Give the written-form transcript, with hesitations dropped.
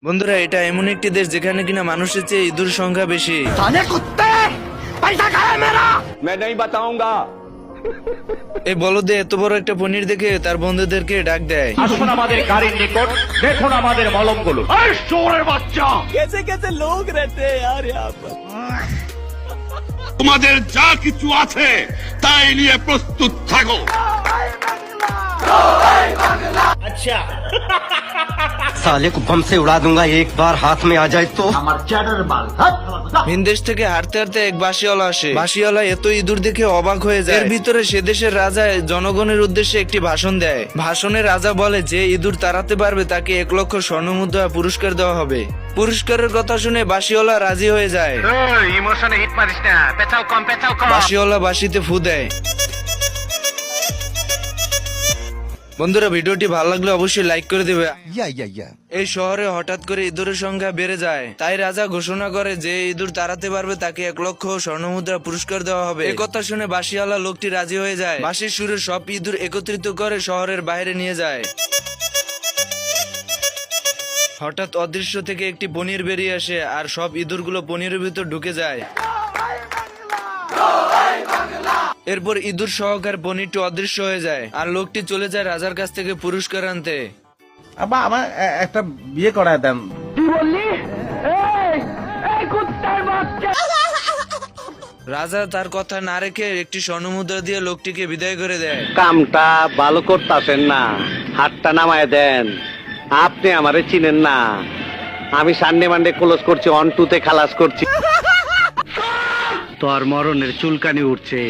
বন্ধুরা, এটা এমন একটি দেশ যেখানে কিনা মানুষের চেয়ে ইঁদুর সংখ্যা বেশি। मैं नहीं बताऊंगा। এই বলদে এত বড় একটা পনির দেখে তার বন্ধুদেরকে ডাক দেয়। আসুন আমাদের গাড়ির নিকট, দেখুন আমাদের মলমগুলো। এই চোরের বাচ্চা! कैसे कैसे लोग रहते हैं यार यहाँ पर। তোমাদের যা কিছু আছে তাই নিয়ে প্রস্তুত থাকো। साले को बम से उड़ा दूंगा एक बार हाथ में आ जाए तो। আমার চ্যাটার বাল। ভিনদেশ থেকে হাঁটতে হাঁটতে এক বাসিওয়ালা আসে। বাসিওয়ালা এত ইঁদুর দেখে অবাক হয়ে যায়। এর ভিতরে সে দেশের রাজা জনগণের উদ্দেশ্যে একটি ভাষণ দেয়। ভাষণে রাজা বলে যে ইঁদুর তাড়াতে পারবে তাকে 1 লক্ষ স্বর্ণমুদ্রা পুরস্কার দেওয়া হবে। পুরস্কারের কথা শুনে বাসিওয়ালা রাজি হয়ে যায়। ইমোশনে হিট মারিস না, পেছাও কম। বাসিওয়ালা বাসিতে ফু দেয়। বন্ধুরা, ভিডিওটি ভালো লাগলে অবশ্যই লাইক করে দেবে। এই শহরে হঠাৎ করে ইঁদুরের সংখ্যা বেড়ে যায়, তাই রাজা ঘোষণা করে যে ইঁদুর তাড়াতে পারবে তাকে 1 লক্ষ স্বর্ণমুদ্রা পুরস্কার দেওয়া হবে। এই কথা শুনে বাঁশিওয়ালা লোকটি রাজি হয়ে যায়। বাঁশির সুরে সব ইঁদুর একত্রিত করে শহরের বাইরে নিয়ে যায়। হঠাৎ অদৃশ্য থেকে একটি পনির বেরিয়ে আসে আর সব ইঁদুরগুলো পনিরের ভিতর ঢুকে যায়। এরপর ইঁদুর সহকার পনিরটি অদৃশ্য হয়ে যায় আর লোকটি চলে যায় রাজার কাছ থেকে পুরস্কার আনতে। আব্বা আমার একটা বিয়ে করায় দেন। রাজা তার কথা না রেখে একটি স্বর্ণমুদ্রা দিয়ে লোকটিকে বিদায় করে দেয়। কামটা ভালো করতেছেন না, হাতটা নামায় দেন। আপনি আমারে চিনেন না, আমি সানডে মানডে ক্লোজ করছি, 1 2 তে খালাস করছি। তোর মরণের চুলকানি উঠছে।